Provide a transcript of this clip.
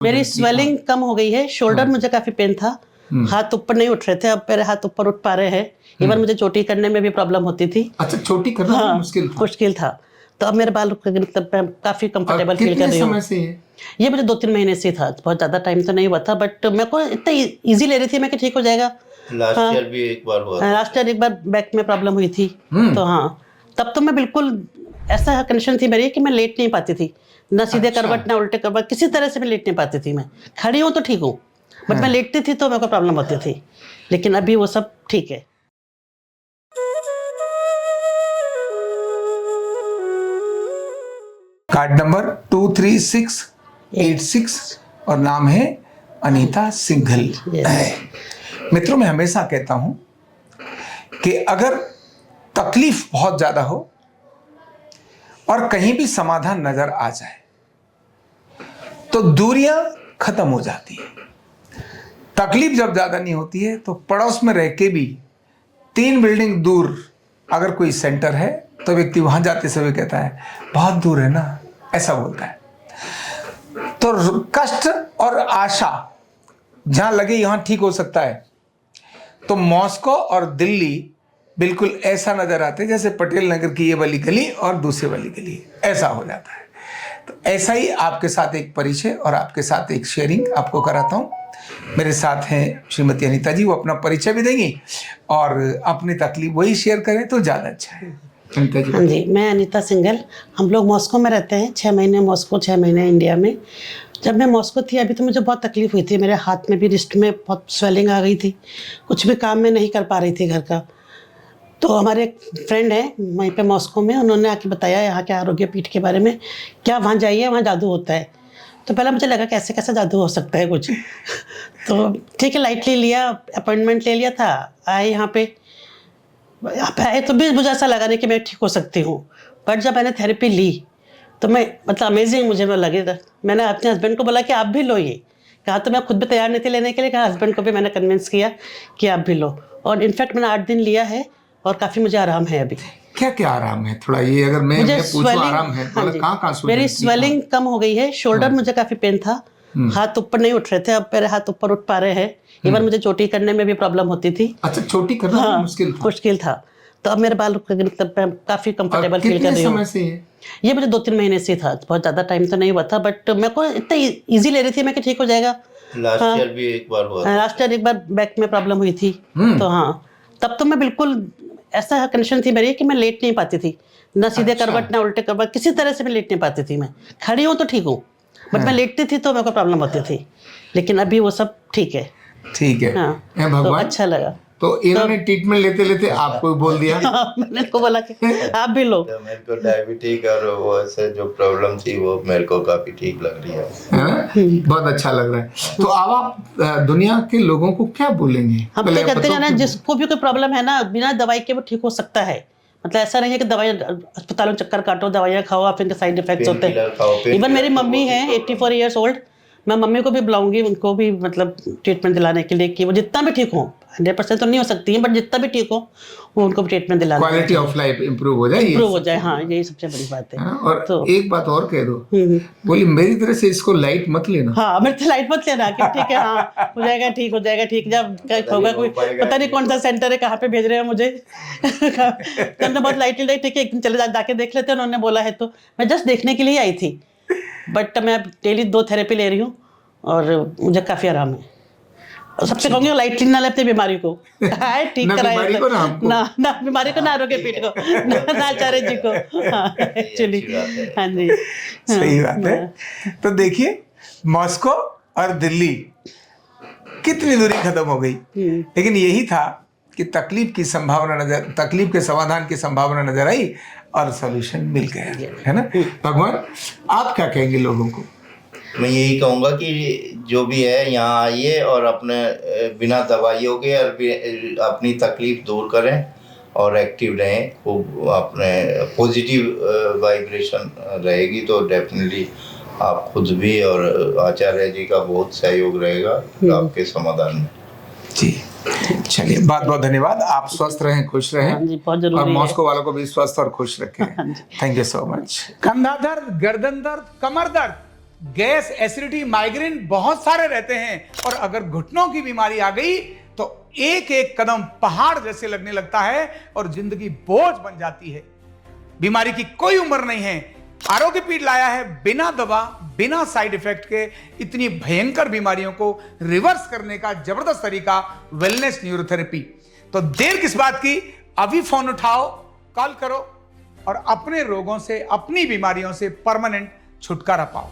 मेरी स्वेलिंग कम हो गई है, शोल्डर मुझे काफी पेन था, हाथ ऊपर नहीं उठ रहे थे, अब मेरे हाथ ऊपर उठ पा रहे हैं। इवन मुझे चोटी करने में भी प्रॉब्लम होती थी। अच्छा, चोटी करना भी मुश्किल था। तो अब मेरे बाल मतलब मैं काफी कंफर्टेबल फील कर रही हूँ। कितने समय से ये मुझे 2-3 महीने से था, बहुत ज्यादा टाइम तो नहीं हुआ था, बट मेरे को इतना इजी ले रही थी मैं कि ठीक हो जाएगा। लास्ट ईयर भी एक बार हुआ था। लास्ट ईयर एक बार बैक में प्रॉब्लम हुई थी, तो हाँ, तब तो मैं बिल्कुल ऐसा कंडीशन थी मेरी कि मैं लेट नहीं पाती थी, ना सीधे करवट ना उल्टे करवट, किसी तरह से मैं लेट नहीं पाती थी। मैं खड़ी हूँ तो ठीक हूँ, बट मैं लेटती थी तो मेरे को प्रॉब्लम होती थी, लेकिन अभी वो सब ठीक है। कार्ड नंबर 23686 और नाम है अनीता सिंघल। मित्रों, मैं हमेशा कहता हूं कि अगर तकलीफ बहुत ज्यादा हो और कहीं भी समाधान नजर आ जाए तो दूरियां खत्म हो जाती है। तकलीफ जब ज्यादा नहीं होती है तो पड़ोस में रह के भी 3 बिल्डिंग दूर अगर कोई सेंटर है तो व्यक्ति वहां जाते समय कहता है बहुत दूर है ना, ऐसा बोलता है। तो कष्ट और आशा जहां लगे यहां ठीक हो सकता है। तो मॉस्को और दिल्ली बिल्कुल ऐसा नजर आते हैं जैसे पटेल नगर की ये वाली गली और दूसरी वाली गली, ऐसा हो जाता है। तो ऐसा ही आपके साथ एक परिचय और आपके साथ एक शेयरिंग आपको कराता हूं। मेरे साथ हैं श्रीमती अनीता जी, वो अपना परिचय भी देंगी और अपनी तकलीफ वही शेयर करें तो ज़्यादा अच्छा है। अनीता जी। हाँ जी, मैं अनीता सिंघल। हम लोग मॉस्को में रहते हैं, 6 महीने मॉस्को, 6 महीने इंडिया में। जब मैं मॉस्को थी अभी तो मुझे बहुत तकलीफ हुई थी, मेरे हाथ में भी, रिस्ट में बहुत स्वेलिंग आ गई थी, कुछ भी काम में नहीं कर पा रही थी घर का। तो हमारे एक फ्रेंड है वहीं पे मॉस्को में, उन्होंने आके बताया यहाँ के आरोग्य पीठ के बारे में, क्या वहाँ जाइए वहाँ जादू होता है। तो पहले मुझे लगा कैसे कैसे जादू हो सकता है कुछ। तो ठीक है, लाइटली लिया, अपॉइंटमेंट ले लिया था, आए यहाँ पे आए तो भी मुझे ऐसा लगा नहीं कि मैं ठीक हो सकती हूँ। बट जब मैंने थेरेपी ली तो मैं मतलब अमेजिंग मुझे वो लगे था। मैंने अपने हस्बैंड को बोला कि आप भी लो ये, कहा तो मैं खुद भी तैयार नहीं थी लेने के लिए, कहा हस्बैंड को भी मैंने कन्विंस किया कि आप भी लो। और इनफैक्ट मैंने 8 दिन लिया है और काफ़ी मुझे आराम है अभी। क्या क्या आराम है? थोड़ा ये अगर मैं पूछूं आराम है तो कहाँ मेरी स्वेलिंग कम हो गई है, शोल्डर मुझे काफ़ी पेन था, हाथ ऊपर नहीं उठ रहे थे, अब मेरे हाथ ऊपर उठ पा रहे हैं। इवन मुझे चोटी करने में भी प्रॉब्लम होती थी। अच्छा, चोटी करना भी मुश्किल था। तो अब मेरे बाल मतलब मैं काफी कंफर्टेबल फील कर रही हूँ। ये मुझे 2-3 महीने से था, बहुत ज्यादा टाइम तो नहीं हुआ था, बट मेरे को इतना इजी ले रही थी मैं कि ठीक हो जाएगा। लास्ट ईयर भी एक बार हुआ था। लास्ट ईयर एक बार बैक में प्रॉब्लम हुई थी, तो हाँ, तब तो मैं बिल्कुल ऐसा कंडीशन थी मेरी कि मैं लेट नहीं पाती थी, ना सीधे करवट ना उल्टे करवट, किसी तरह से मैं लेट नहीं पाती थी। मैं खड़ी हूँ तो ठीक हूँ, बट मैं लेटती थी तो मेरे को प्रॉब्लम होती थी, लेकिन अभी वो सब ठीक है। ठीक है, हाँ, तो अच्छा लगा। तो इन्होंने ट्रीटमेंट लेते लेते आपको बोल दिया। मैंने को बोला कि आप भी लो। तो मेरे को डायबिटीज और वो ऐसे जो प्रॉब्लम थी वो मेरे को काफी ठीक लग रही है। बहुत अच्छा लग रहा है। तो अब आप दुनिया के लोगों को क्या बोलेंगे? हम तो कहते हैं ना, जिसको भी कोई प्रॉब्लम है ना, बिना दवाई के वो ठीक हो सकता है। मतलब ऐसा नहीं है कि दवाई अस्पतालों चक्कर काटो, दवाइयाँ खाओ, आप इनके साइड इफेक्ट्स होते हैं। इवन मेरी मम्मी है 84 ईयर्स ओल्ड, मैं मम्मी को भी बुलाऊंगी, उनको भी मतलब ट्रीटमेंट दिलाने के लिए कि वो जितना भी ठीक हो, 100% तो नहीं हो सकती है, बट जितना भी ठीक हो वो उनको भी ट्रीटमेंट दिलाना, क्वालिटी ऑफ लाइफ इम्प्रूव हो जाए। हाँ, यही सबसे बड़ी बात है। और तो एक बात और कह दो, बोली मेरी तरह से इसको लाइट मत लेना। हाँ, मेरे से लाइट मत लेना कि ठीक है, हाँ हो जाएगा ठीक, हो जाएगा ठीक। जब होगा कोई पता नहीं कौन सा सेंटर है, कहाँ पे भेज रहे हैं मुझे। तो हमने बहुत लाइटली लाइट, ठीक है एक दिन चले जाके देख लेते हैं, उन्होंने बोला है। तो मैं जस्ट देखने के लिए आई थी, बट मैं अब डेली 2 थेरेपी ले रही हूँ और मुझे काफ़ी आराम है। सबसे कहूँगी लाइटली ना ले अपनी बीमारी को, ठीक कराए ना बीमारी को, ना आरोग्य पीठ को, ना आचार्य जी को। एक्चुअली हाँ जी, सही बात है। तो देखिए, मॉस्को और दिल्ली कितनी दूरी खत्म हो गई, लेकिन यही था कि तकलीफ के समाधान की संभावना नजर आई और सॉल्यूशन मिल गया, है ना। भगवान, आप क्या कहेंगे लोगों को? मैं यही कहूँगा कि जो भी है यहाँ आइए और अपने बिना दवाइयों के और अपनी तकलीफ दूर करें और एक्टिव रहें। खूब अपने पॉजिटिव वाइब्रेशन रहेगी तो डेफिनेटली आप खुद भी और आचार्य जी का बहुत सहयोग रहेगा आपके समाधान में। जी, चलिए, बहुत बहुत धन्यवाद। आप स्वस्थ रहें, खुश रहें, और मॉस्को वालों को भी स्वस्थ और खुश रखें। Thank you so much. कंधा दर्द, गर्दन दर्द, कमर दर्द, गैस, एसिडिटी, माइग्रेन बहुत सारे रहते हैं, और अगर घुटनों की बीमारी आ गई तो एक एक कदम पहाड़ जैसे लगने लगता है और जिंदगी बोझ बन जाती है। बीमारी की कोई उम्र नहीं है। आरोग्य पीठ लाया है बिना दवा, बिना साइड इफेक्ट के इतनी भयंकर बीमारियों को रिवर्स करने का जबरदस्त तरीका, वेलनेस न्यूरोथेरेपी। तो देर किस बात की, अभी फोन उठाओ, कॉल करो और अपने रोगों से, अपनी बीमारियों से परमानेंट छुटकारा पाओ।